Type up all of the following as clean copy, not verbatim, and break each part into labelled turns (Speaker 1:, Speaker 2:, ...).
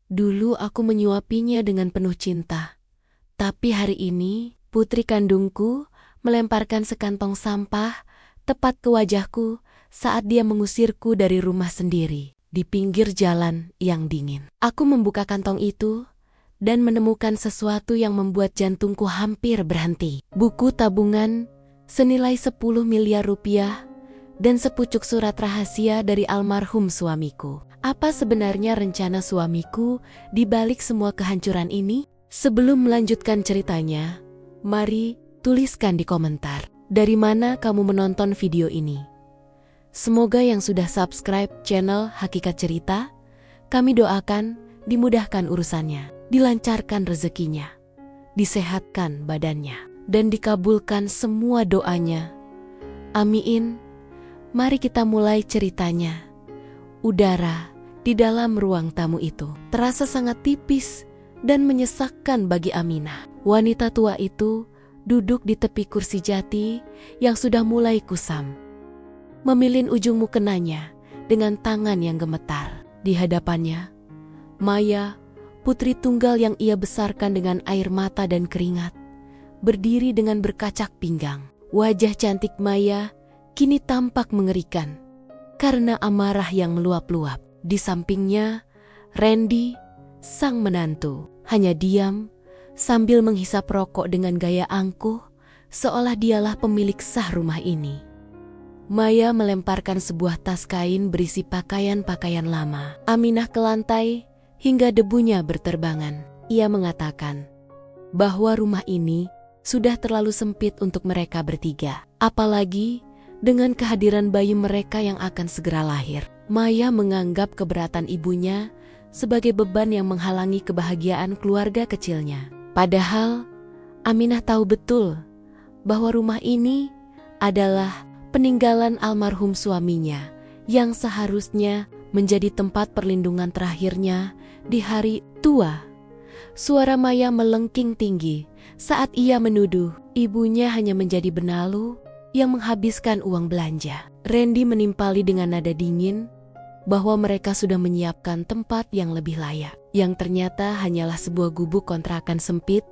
Speaker 1: Dulu aku menyuapinya dengan penuh cinta. Tapi hari ini, putri kandungku melemparkan sekantong sampah tepat ke wajahku saat dia mengusirku dari rumah sendiri di pinggir jalan yang dingin. Aku membuka kantong itu dan menemukan sesuatu yang membuat jantungku hampir berhenti. Buku tabungan senilai 10 miliar rupiah dan sepucuk surat rahasia dari almarhum suamiku. Apa sebenarnya rencana suamiku di balik semua kehancuran ini? Sebelum melanjutkan ceritanya, mari tuliskan di komentar dari mana kamu menonton video ini. Semoga yang sudah subscribe channel Hakikat Cerita, kami doakan dimudahkan urusannya, dilancarkan rezekinya, disehatkan badannya, dan dikabulkan semua doanya. Amin. Mari kita mulai ceritanya. Udara di dalam ruang tamu itu terasa sangat tipis dan menyesakkan bagi Aminah. Wanita tua itu duduk di tepi kursi jati yang sudah mulai kusam. Memilin ujung mukenanya dengan tangan yang gemetar. Di hadapannya, Maya, putri tunggal yang ia besarkan dengan air mata dan keringat, berdiri dengan berkacak pinggang. Wajah cantik Maya kini tampak mengerikan karena amarah yang meluap-luap. Di sampingnya, Randy, sang menantu, hanya diam sambil menghisap rokok dengan gaya angkuh, seolah dialah pemilik sah rumah ini. Maya melemparkan sebuah tas kain berisi pakaian-pakaian lama. Aminah ke lantai hingga debunya berterbangan. Ia mengatakan bahwa rumah ini sudah terlalu sempit untuk mereka bertiga. Apalagi dengan kehadiran bayi mereka yang akan segera lahir. Maya menganggap keberatan ibunya sebagai beban yang menghalangi kebahagiaan keluarga kecilnya. Padahal Aminah tahu betul bahwa rumah ini adalah peninggalan almarhum suaminya yang seharusnya menjadi tempat perlindungan terakhirnya di hari tua. Suara Maya melengking tinggi saat ia menuduh ibunya hanya menjadi benalu yang menghabiskan uang belanja. Randy menimpali dengan nada dingin bahwa mereka sudah menyiapkan tempat yang lebih layak, yang ternyata hanyalah sebuah gubuk kontrakan sempit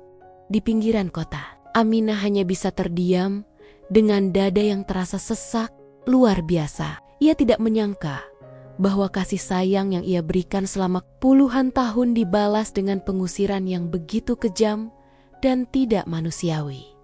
Speaker 1: di pinggiran kota. Aminah hanya bisa terdiam dengan dada yang terasa sesak luar biasa. Ia tidak menyangka bahwa kasih sayang yang ia berikan selama puluhan tahun dibalas dengan pengusiran yang begitu kejam dan tidak manusiawi.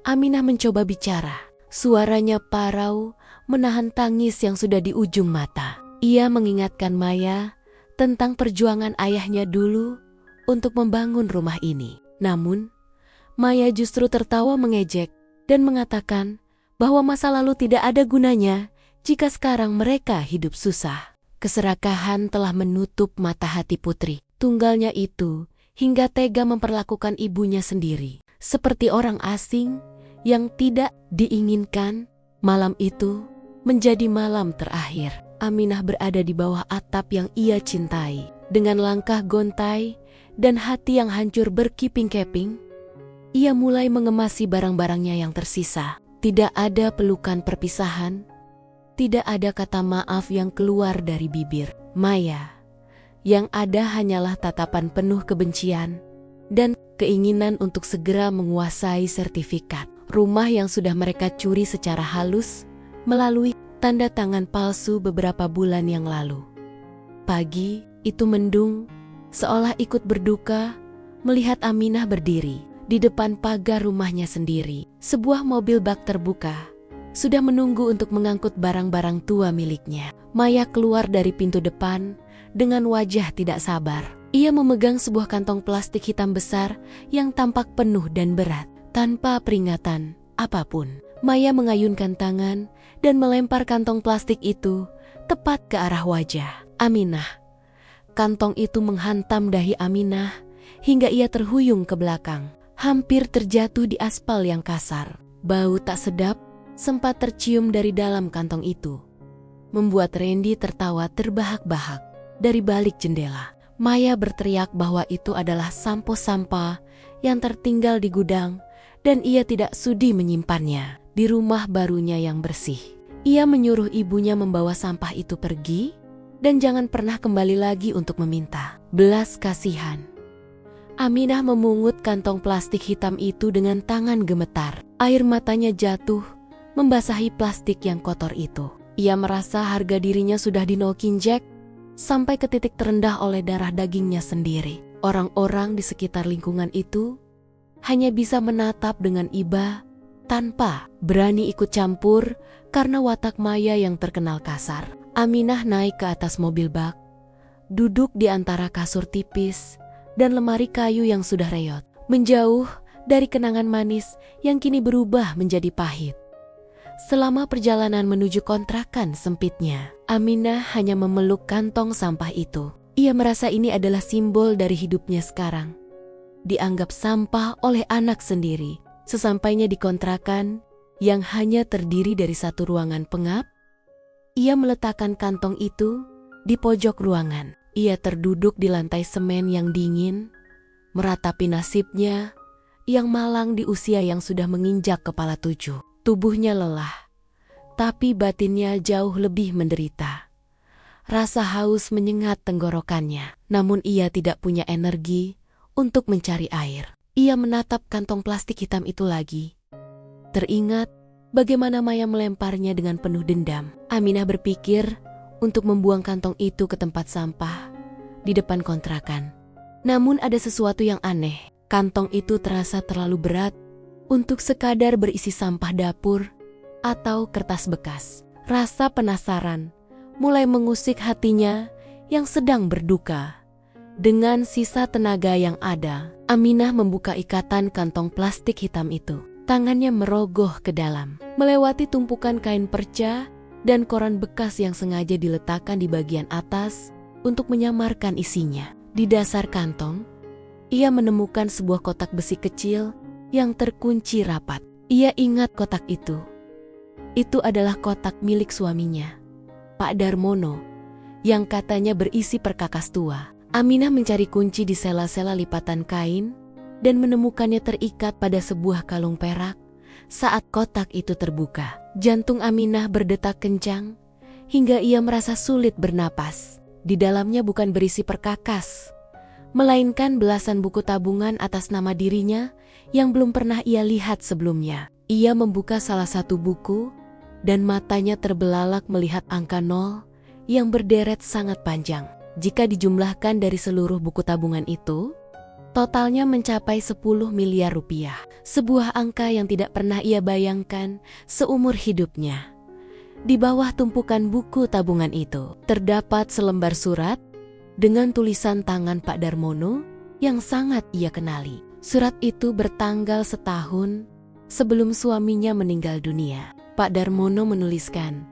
Speaker 1: Aminah mencoba bicara. Suaranya parau, menahan tangis yang sudah di ujung mata. Ia mengingatkan Maya tentang perjuangan ayahnya dulu untuk membangun rumah ini. Namun, Maya justru tertawa mengejek dan mengatakan bahwa masa lalu tidak ada gunanya jika sekarang mereka hidup susah. Keserakahan telah menutup mata hati putri tunggalnya itu hingga tega memperlakukan ibunya sendiri seperti orang asing yang tidak diinginkan. Malam itu menjadi malam terakhir. Aminah berada di bawah atap yang ia cintai. Dengan langkah gontai dan hati yang hancur berkeping-keping, ia mulai mengemasi barang-barangnya yang tersisa. Tidak ada pelukan perpisahan, tidak ada kata maaf yang keluar dari bibir Maya. Yang ada hanyalah tatapan penuh kebencian dan keinginan untuk segera menguasai sertifikat rumah yang sudah mereka curi secara halus melalui tanda tangan palsu beberapa bulan yang lalu. Pagi itu mendung, seolah ikut berduka melihat Aminah berdiri di depan pagar rumahnya sendiri. Sebuah mobil bak terbuka sudah menunggu untuk mengangkut barang-barang tua miliknya. Maya keluar dari pintu depan dengan wajah tidak sabar. Ia memegang sebuah kantong plastik hitam besar yang tampak penuh dan berat. Tanpa peringatan apapun, Maya mengayunkan tangan dan melempar kantong plastik itu tepat ke arah wajah Aminah. Kantong itu menghantam dahi Aminah hingga ia terhuyung ke belakang, hampir terjatuh di aspal yang kasar. Bau tak sedap sempat tercium dari dalam kantong itu, membuat Randy tertawa terbahak-bahak dari balik jendela. Maya berteriak bahwa itu adalah sampo sampah yang tertinggal di gudang dan ia tidak sudi menyimpannya di rumah barunya yang bersih. Ia menyuruh ibunya membawa sampah itu pergi dan jangan pernah kembali lagi untuk meminta belas kasihan. Aminah memungut kantong plastik hitam itu dengan tangan gemetar. Air matanya jatuh, membasahi plastik yang kotor itu. Ia merasa harga dirinya sudah dinokinjek sampai ke titik terendah oleh darah dagingnya sendiri. Orang-orang di sekitar lingkungan itu hanya bisa menatap dengan iba tanpa berani ikut campur karena watak Maya yang terkenal kasar. Aminah naik ke atas mobil bak, duduk di antara kasur tipis dan lemari kayu yang sudah reot, menjauh dari kenangan manis yang kini berubah menjadi pahit. Selama perjalanan menuju kontrakan sempitnya, Aminah hanya memeluk kantong sampah itu. Ia merasa ini adalah simbol dari hidupnya sekarang. Dianggap sampah oleh anak sendiri. Sesampainya di kontrakan yang hanya terdiri dari satu ruangan pengap, ia meletakkan kantong itu di pojok ruangan. Ia terduduk di lantai semen yang dingin, meratapi nasibnya yang malang di usia yang sudah menginjak kepala 7. Tubuhnya lelah, tapi batinnya jauh lebih menderita. Rasa haus menyengat tenggorokannya, namun ia tidak punya energi untuk mencari air. Ia menatap kantong plastik hitam itu lagi. Teringat bagaimana Maya melemparnya dengan penuh dendam. Aminah berpikir untuk membuang kantong itu ke tempat sampah di depan kontrakan. Namun ada sesuatu yang aneh. Kantong itu terasa terlalu berat untuk sekadar berisi sampah dapur atau kertas bekas. Rasa penasaran mulai mengusik hatinya yang sedang berduka. Dengan sisa tenaga yang ada, Aminah membuka ikatan kantong plastik hitam itu. Tangannya merogoh ke dalam, melewati tumpukan kain perca dan koran bekas yang sengaja diletakkan di bagian atas untuk menyamarkan isinya. Di dasar kantong, ia menemukan sebuah kotak besi kecil yang terkunci rapat. Ia ingat kotak itu. Itu adalah kotak milik suaminya, Pak Darmono, yang katanya berisi perkakas tua. Aminah mencari kunci di sela-sela lipatan kain dan menemukannya terikat pada sebuah kalung perak. Saat kotak itu terbuka, jantung Aminah berdetak kencang hingga ia merasa sulit bernapas. Di dalamnya bukan berisi perkakas, melainkan belasan buku tabungan atas nama dirinya yang belum pernah ia lihat sebelumnya. Ia membuka salah satu buku dan matanya terbelalak melihat angka 0 yang berderet sangat panjang. Jika dijumlahkan dari seluruh buku tabungan itu, totalnya mencapai 10 miliar rupiah. Sebuah angka yang tidak pernah ia bayangkan seumur hidupnya. Di bawah tumpukan buku tabungan itu, terdapat selembar surat dengan tulisan tangan Pak Darmono yang sangat ia kenali. Surat itu bertanggal setahun sebelum suaminya meninggal dunia. Pak Darmono menuliskan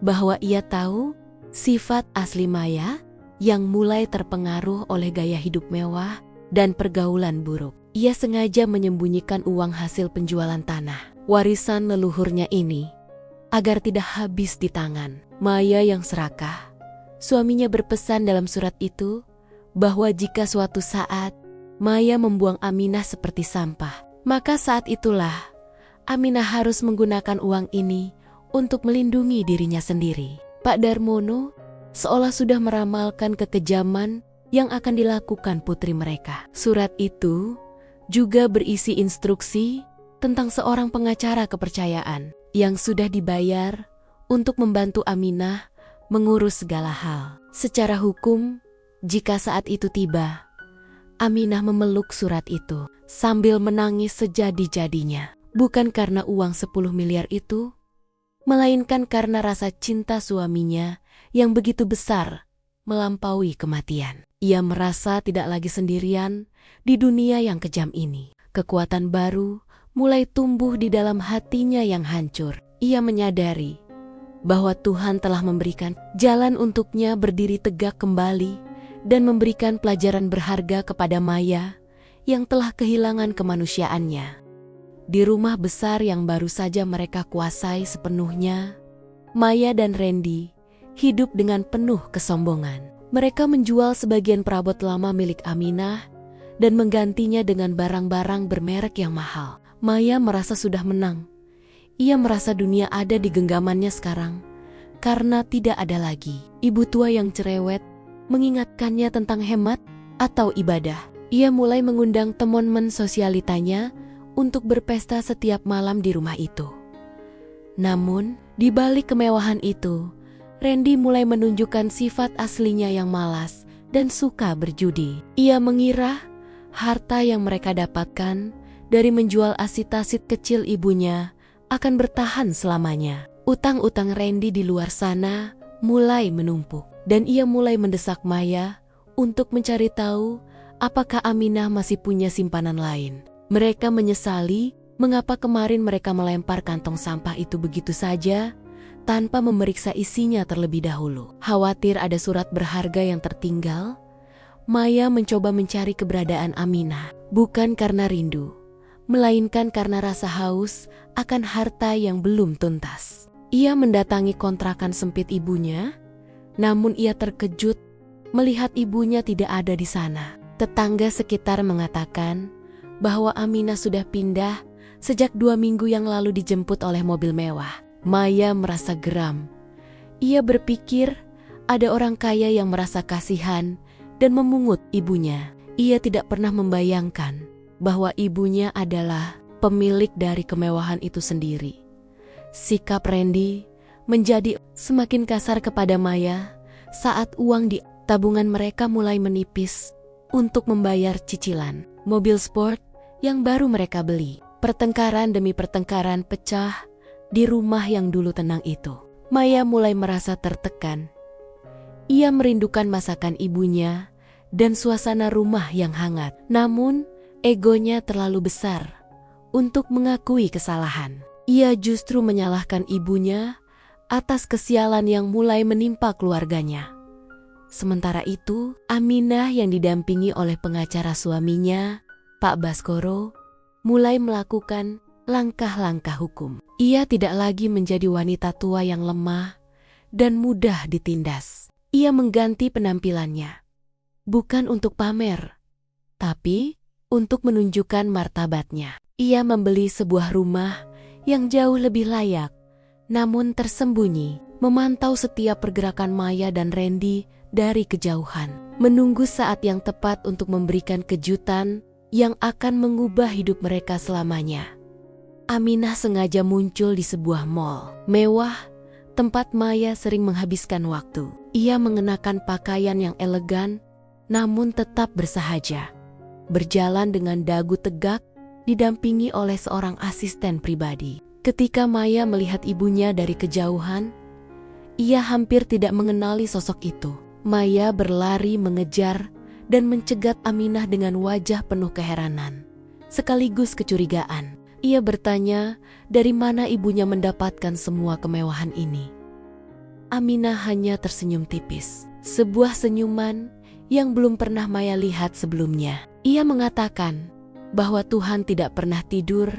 Speaker 1: bahwa ia tahu sifat asli Maya yang mulai terpengaruh oleh gaya hidup mewah dan pergaulan buruk. Ia sengaja menyembunyikan uang hasil penjualan tanah, warisan leluhurnya ini, agar tidak habis di tangan Maya yang serakah. Suaminya berpesan dalam surat itu bahwa jika suatu saat Maya membuang Aminah seperti sampah, maka saat itulah Aminah harus menggunakan uang ini untuk melindungi dirinya sendiri. Pak Darmono seolah sudah meramalkan kekejaman yang akan dilakukan putri mereka. Surat itu juga berisi instruksi tentang seorang pengacara kepercayaan yang sudah dibayar untuk membantu Aminah mengurus segala hal. Secara hukum, jika saat itu tiba, Aminah memeluk surat itu sambil menangis sejadi-jadinya. Bukan karena uang 10 miliar itu, melainkan karena rasa cinta suaminya yang begitu besar melampaui kematian. Ia merasa tidak lagi sendirian di dunia yang kejam ini. Kekuatan baru mulai tumbuh di dalam hatinya yang hancur. Ia menyadari bahwa Tuhan telah memberikan jalan untuknya berdiri tegak kembali dan memberikan pelajaran berharga kepada Maya yang telah kehilangan kemanusiaannya. Di rumah besar yang baru saja mereka kuasai sepenuhnya, Maya dan Randy hidup dengan penuh kesombongan. Mereka menjual sebagian perabot lama milik Aminah dan menggantinya dengan barang-barang bermerek yang mahal. Maya merasa sudah menang. Ia merasa dunia ada di genggamannya sekarang, karena tidak ada lagi ibu tua yang cerewet mengingatkannya tentang hemat atau ibadah. Ia mulai mengundang teman-teman sosialitanya untuk berpesta setiap malam di rumah itu. Namun, di balik kemewahan itu, Randy mulai menunjukkan sifat aslinya yang malas dan suka berjudi. Ia mengira harta yang mereka dapatkan dari menjual asit-asit kecil ibunya akan bertahan selamanya. Utang-utang Randy di luar sana mulai menumpuk, dan ia mulai mendesak Maya untuk mencari tahu apakah Aminah masih punya simpanan lain. Mereka menyesali mengapa kemarin mereka melempar kantong sampah itu begitu saja tanpa memeriksa isinya terlebih dahulu. Khawatir ada surat berharga yang tertinggal, Maya mencoba mencari keberadaan Aminah, bukan karena rindu, melainkan karena rasa haus akan harta yang belum tuntas. Ia mendatangi kontrakan sempit ibunya, namun ia terkejut melihat ibunya tidak ada di sana. Tetangga sekitar mengatakan bahwa Aminah sudah pindah sejak 2 minggu yang lalu dijemput oleh mobil mewah. Maya merasa geram. Ia berpikir ada orang kaya yang merasa kasihan dan memungut ibunya. Ia tidak pernah membayangkan bahwa ibunya adalah pemilik dari kemewahan itu sendiri. Sikap Randy menjadi semakin kasar kepada Maya saat uang di tabungan mereka mulai menipis untuk membayar cicilan mobil sport yang baru mereka beli. Pertengkaran demi pertengkaran pecah di rumah yang dulu tenang itu. Maya mulai merasa tertekan. Ia merindukan masakan ibunya dan suasana rumah yang hangat. Namun, egonya terlalu besar untuk mengakui kesalahan. Ia justru menyalahkan ibunya atas kesialan yang mulai menimpa keluarganya. Sementara itu, Aminah yang didampingi oleh pengacara suaminya, Pak Baskoro, mulai melakukan langkah-langkah hukum. Ia tidak lagi menjadi wanita tua yang lemah dan mudah ditindas. Ia mengganti penampilannya, bukan untuk pamer, tapi untuk menunjukkan martabatnya. Ia membeli sebuah rumah yang jauh lebih layak, namun tersembunyi, memantau setiap pergerakan Maya dan Randy dari kejauhan, menunggu saat yang tepat untuk memberikan kejutan yang akan mengubah hidup mereka selamanya. Aminah sengaja muncul di sebuah mall mewah, tempat Maya sering menghabiskan waktu. Ia mengenakan pakaian yang elegan, namun tetap bersahaja. Berjalan dengan dagu tegak, didampingi oleh seorang asisten pribadi. Ketika Maya melihat ibunya dari kejauhan, ia hampir tidak mengenali sosok itu. Maya berlari mengejar dan mencegat Aminah dengan wajah penuh keheranan, sekaligus kecurigaan. Ia bertanya dari mana ibunya mendapatkan semua kemewahan ini. Aminah hanya tersenyum tipis, sebuah senyuman yang belum pernah Maya lihat sebelumnya. Ia mengatakan bahwa Tuhan tidak pernah tidur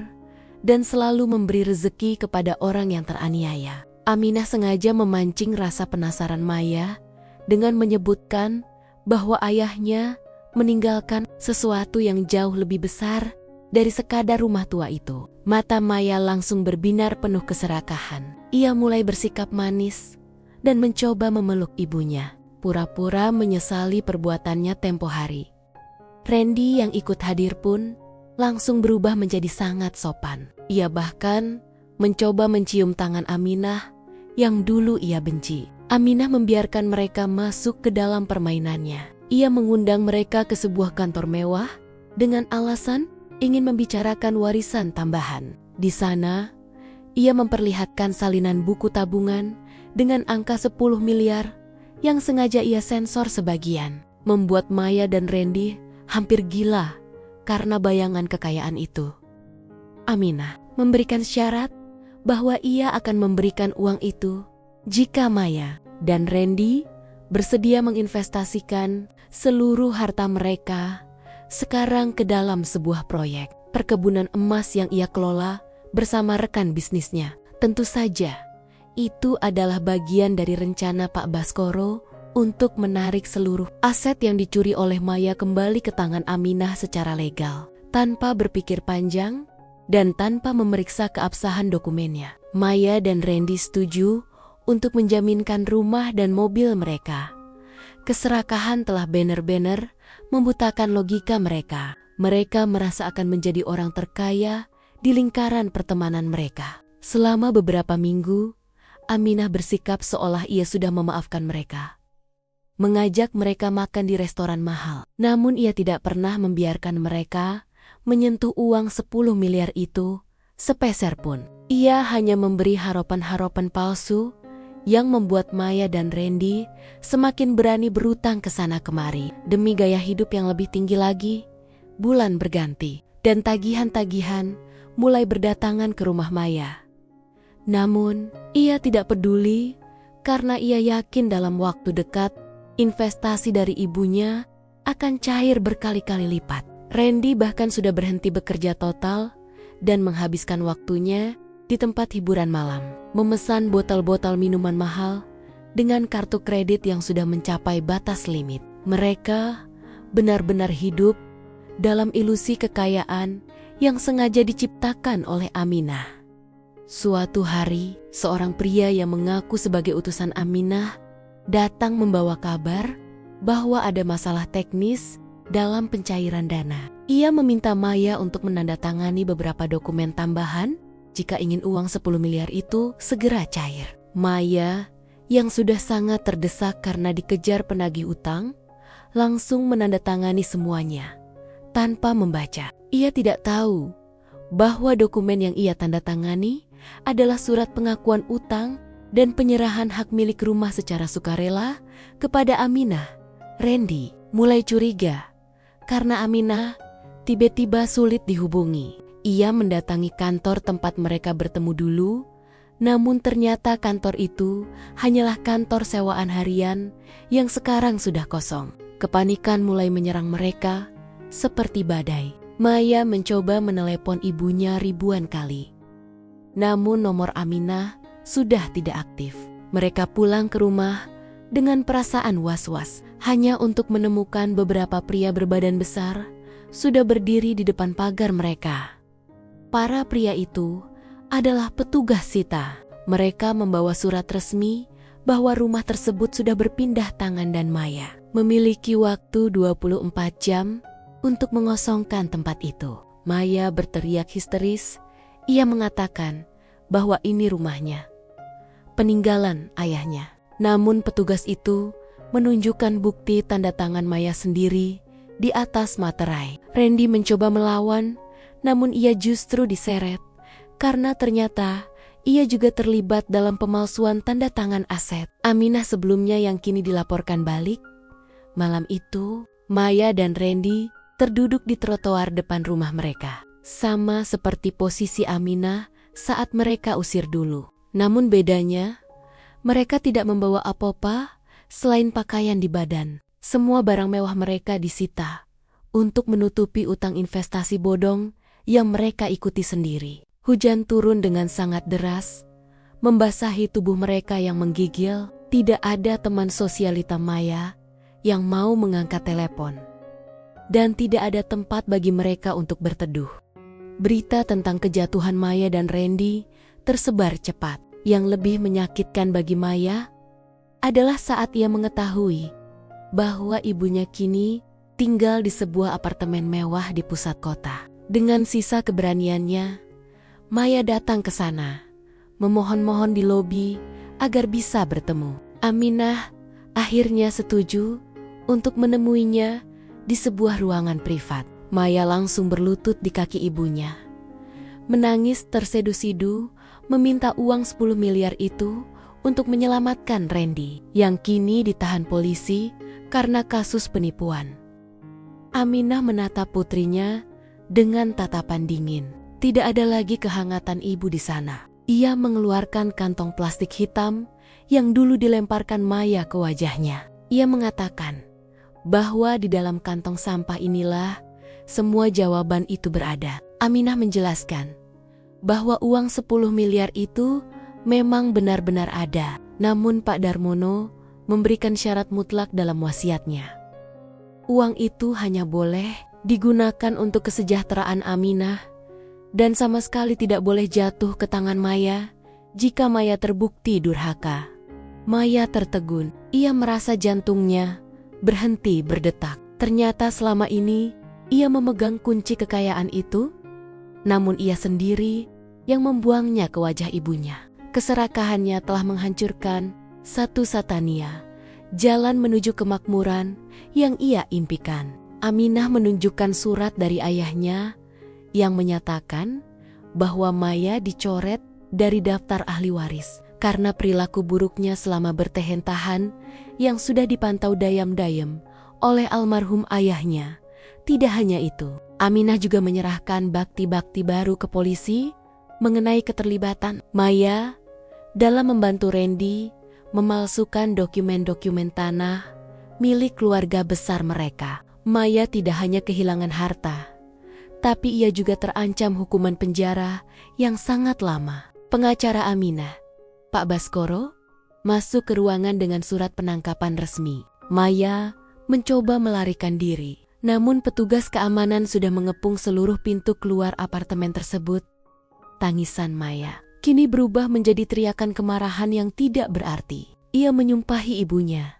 Speaker 1: dan selalu memberi rezeki kepada orang yang teraniaya. Aminah sengaja memancing rasa penasaran Maya dengan menyebutkan bahwa ayahnya meninggalkan sesuatu yang jauh lebih besar dari sekadar rumah tua itu. Mata Maya langsung berbinar penuh keserakahan. Ia mulai bersikap manis dan mencoba memeluk ibunya, pura-pura menyesali perbuatannya tempo hari. Randy yang ikut hadir pun langsung berubah menjadi sangat sopan. Ia bahkan mencoba mencium tangan Aminah yang dulu ia benci. Aminah membiarkan mereka masuk ke dalam permainannya. Ia mengundang mereka ke sebuah kantor mewah dengan alasan ingin membicarakan warisan tambahan. Di sana, ia memperlihatkan salinan buku tabungan dengan angka 10 miliar yang sengaja ia sensor sebagian, membuat Maya dan Randy hampir gila karena bayangan kekayaan itu. Aminah memberikan syarat bahwa ia akan memberikan uang itu jika Maya dan Randy bersedia menginvestasikan seluruh harta mereka sekarang ke dalam sebuah proyek perkebunan emas yang ia kelola bersama rekan bisnisnya. Tentu saja, itu adalah bagian dari rencana Pak Baskoro untuk menarik seluruh aset yang dicuri oleh Maya kembali ke tangan Aminah secara legal, tanpa berpikir panjang dan tanpa memeriksa keabsahan dokumennya. Maya dan Randy setuju untuk menjaminkan rumah dan mobil mereka. Keserakahan telah benar-benar membutakan logika mereka. Mereka merasa akan menjadi orang terkaya di lingkaran pertemanan mereka. Selama beberapa minggu, Aminah bersikap seolah ia sudah memaafkan mereka. Mengajak mereka makan di restoran mahal. Namun ia tidak pernah membiarkan mereka menyentuh uang 10 miliar itu sepeser pun. Ia hanya memberi harapan-harapan palsu yang membuat Maya dan Randy semakin berani berutang ke sana kemari. Demi gaya hidup yang lebih tinggi lagi, bulan berganti dan tagihan-tagihan mulai berdatangan ke rumah Maya. Namun, ia tidak peduli karena ia yakin dalam waktu dekat investasi dari ibunya akan cair berkali-kali lipat. Randy bahkan sudah berhenti bekerja total dan menghabiskan waktunya di tempat hiburan malam, memesan botol-botol minuman mahal dengan kartu kredit yang sudah mencapai batas limit. Mereka benar-benar hidup dalam ilusi kekayaan yang sengaja diciptakan oleh Aminah. Suatu hari, seorang pria yang mengaku sebagai utusan Aminah datang membawa kabar bahwa ada masalah teknis dalam pencairan dana. Ia meminta Maya untuk menandatangani beberapa dokumen tambahan jika ingin uang 10 miliar itu segera cair. Maya, yang sudah sangat terdesak karena dikejar penagih utang, langsung menandatangani semuanya tanpa membaca. Ia tidak tahu bahwa dokumen yang ia tandatangani adalah surat pengakuan utang dan penyerahan hak milik rumah secara sukarela kepada Aminah. Randy mulai curiga karena Aminah tiba-tiba sulit dihubungi. Ia mendatangi kantor tempat mereka bertemu dulu, namun ternyata kantor itu hanyalah kantor sewaan harian yang sekarang sudah kosong. Kepanikan mulai menyerang mereka seperti badai. Maya mencoba menelepon ibunya ribuan kali. Namun nomor Aminah sudah tidak aktif. Mereka pulang ke rumah dengan perasaan was-was, hanya untuk menemukan beberapa pria berbadan besar sudah berdiri di depan pagar mereka. Para pria itu adalah petugas Sita. Mereka membawa surat resmi bahwa rumah tersebut sudah berpindah tangan dan Maya memiliki waktu 24 jam untuk mengosongkan tempat itu. Maya berteriak histeris. Ia mengatakan bahwa ini rumahnya, peninggalan ayahnya. Namun petugas itu menunjukkan bukti tanda tangan Maya sendiri di atas materai. Randy mencoba melawan, namun ia justru diseret karena ternyata ia juga terlibat dalam pemalsuan tanda tangan aset Aminah sebelumnya yang kini dilaporkan balik. Malam itu, Maya dan Randy terduduk di trotoar depan rumah mereka, sama seperti posisi Aminah saat mereka usir dulu. Namun bedanya, mereka tidak membawa apa-apa selain pakaian di badan. Semua barang mewah mereka disita untuk menutupi utang investasi bodong yang mereka ikuti sendiri. Hujan turun dengan sangat deras, membasahi tubuh mereka yang menggigil. Tidak ada teman sosialita Maya yang mau mengangkat telepon. Dan tidak ada tempat bagi mereka untuk berteduh. Berita tentang kejatuhan Maya dan Randy tersebar cepat. Yang lebih menyakitkan bagi Maya adalah saat ia mengetahui bahwa ibunya kini tinggal di sebuah apartemen mewah di pusat kota. Dengan sisa keberaniannya, Maya datang ke sana, memohon-mohon di lobi agar bisa bertemu. Aminah akhirnya setuju untuk menemuinya di sebuah ruangan privat. Maya langsung berlutut di kaki ibunya. Menangis tersedu-sedu, meminta uang 10 miliar itu untuk menyelamatkan Randy, yang kini ditahan polisi karena kasus penipuan. Aminah menatap putrinya dengan tatapan dingin. Tidak ada lagi kehangatan ibu di sana. Ia mengeluarkan kantong plastik hitam yang dulu dilemparkan Maya ke wajahnya. Ia mengatakan bahwa di dalam kantong sampah inilah semua jawaban itu berada. Aminah menjelaskan bahwa uang 10 miliar itu memang benar-benar ada. Namun Pak Darmono memberikan syarat mutlak dalam wasiatnya. Uang itu hanya boleh digunakan untuk kesejahteraan Aminah dan sama sekali tidak boleh jatuh ke tangan Maya jika Maya terbukti durhaka. Maya tertegun. Ia merasa jantungnya berhenti berdetak. Ternyata selama ini ia memegang kunci kekayaan itu, namun ia sendiri yang membuangnya ke wajah ibunya. Keserakahannya telah menghancurkan satu Satania, jalan menuju kemakmuran yang ia impikan. Aminah menunjukkan surat dari ayahnya yang menyatakan bahwa Maya dicoret dari daftar ahli waris karena perilaku buruknya selama bertahan-tahan yang sudah dipantau dayam-dayam oleh almarhum ayahnya. Tidak hanya itu, Aminah juga menyerahkan bakti-bakti baru ke polisi mengenai keterlibatan Maya dalam membantu Randy memalsukan dokumen-dokumen tanah milik keluarga besar mereka. Maya tidak hanya kehilangan harta, tapi ia juga terancam hukuman penjara yang sangat lama. Pengacara Aminah, Pak Baskoro, masuk ke ruangan dengan surat penangkapan resmi. Maya mencoba melarikan diri, namun petugas keamanan sudah mengepung seluruh pintu keluar apartemen tersebut. Tangisan Maya kini berubah menjadi teriakan kemarahan yang tidak berarti. Ia menyumpahi ibunya,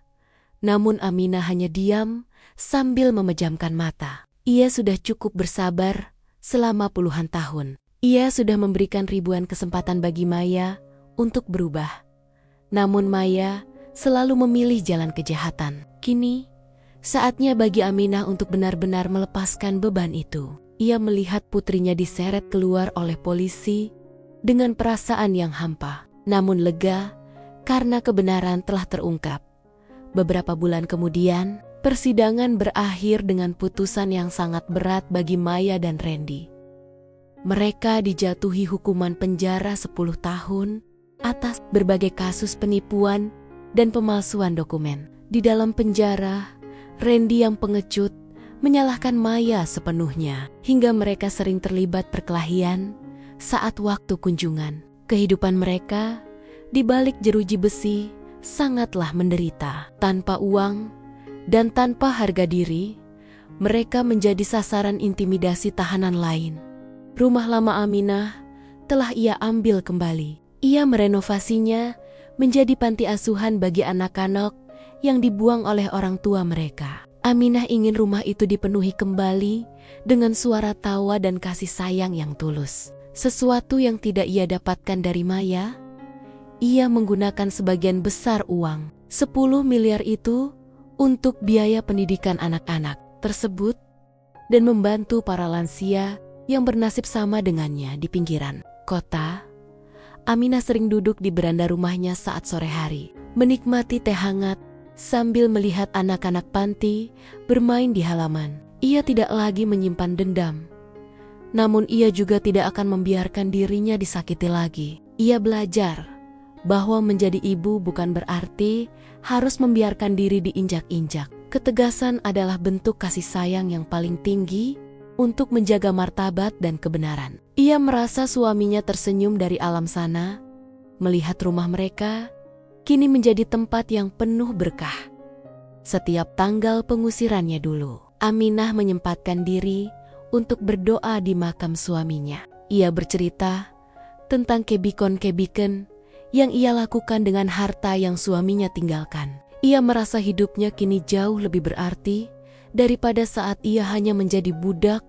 Speaker 1: namun Aminah hanya diam sambil memejamkan mata. Ia sudah cukup bersabar selama puluhan tahun. Ia sudah memberikan ribuan kesempatan bagi Maya untuk berubah. Namun Maya selalu memilih jalan kejahatan. Kini, saatnya bagi Aminah untuk benar-benar melepaskan beban itu. Ia melihat putrinya diseret keluar oleh polisi dengan perasaan yang hampa, namun lega karena kebenaran telah terungkap. Beberapa bulan kemudian, persidangan berakhir dengan putusan yang sangat berat bagi Maya dan Randy. Mereka dijatuhi hukuman penjara 10 tahun atas berbagai kasus penipuan dan pemalsuan dokumen. Di dalam penjara, Randy yang pengecut menyalahkan Maya sepenuhnya, hingga mereka sering terlibat perkelahian saat waktu kunjungan. Kehidupan mereka di balik jeruji besi sangatlah menderita. Tanpa uang dan tanpa harga diri, mereka menjadi sasaran intimidasi tahanan lain. Rumah lama Aminah telah ia ambil kembali. Ia merenovasinya menjadi panti asuhan bagi anak-anak yang dibuang oleh orang tua mereka. Aminah ingin rumah itu dipenuhi kembali dengan suara tawa dan kasih sayang yang tulus. Sesuatu yang tidak ia dapatkan dari Maya, ia menggunakan sebagian besar uang, 10 miliar itu, untuk biaya pendidikan anak-anak tersebut dan membantu para lansia yang bernasib sama dengannya di pinggiran kota. Aminah sering duduk di beranda rumahnya saat sore hari, menikmati teh hangat sambil melihat anak-anak panti bermain di halaman. Ia tidak lagi menyimpan dendam, namun ia juga tidak akan membiarkan dirinya disakiti lagi. Ia belajar bahwa menjadi ibu bukan berarti harus membiarkan diri diinjak-injak. Ketegasan adalah bentuk kasih sayang yang paling tinggi untuk menjaga martabat dan kebenaran. Ia merasa suaminya tersenyum dari alam sana, melihat rumah mereka kini menjadi tempat yang penuh berkah. Setiap tanggal pengusirannya dulu, Aminah menyempatkan diri untuk berdoa di makam suaminya. Ia bercerita tentang kebikon-kebikon yang ia lakukan dengan harta yang suaminya tinggalkan. Ia merasa hidupnya kini jauh lebih berarti daripada saat ia hanya menjadi budak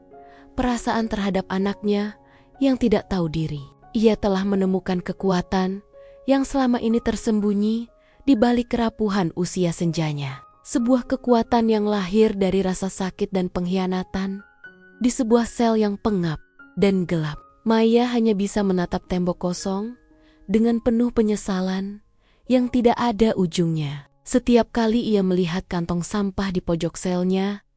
Speaker 1: perasaan terhadap anaknya yang tidak tahu diri. Ia telah menemukan kekuatan yang selama ini tersembunyi di balik kerapuhan usia senjanya. Sebuah kekuatan yang lahir dari rasa sakit dan pengkhianatan di sebuah sel yang pengap dan gelap. Maya hanya bisa menatap tembok kosong dengan penuh penyesalan yang tidak ada ujungnya. Setiap kali ia melihat kantong sampah di pojok selnya,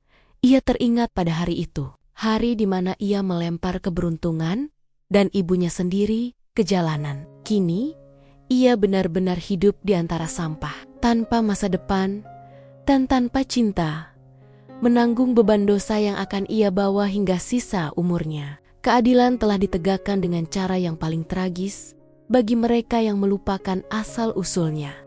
Speaker 1: ia teringat pada hari itu. Hari di mana ia melempar keberuntungan dan ibunya sendiri ke jalanan. Kini, ia benar-benar hidup di antara sampah, tanpa masa depan dan tanpa cinta, menanggung beban dosa yang akan ia bawa hingga sisa umurnya. Keadilan telah ditegakkan dengan cara yang paling tragis bagi mereka yang melupakan asal-usulnya.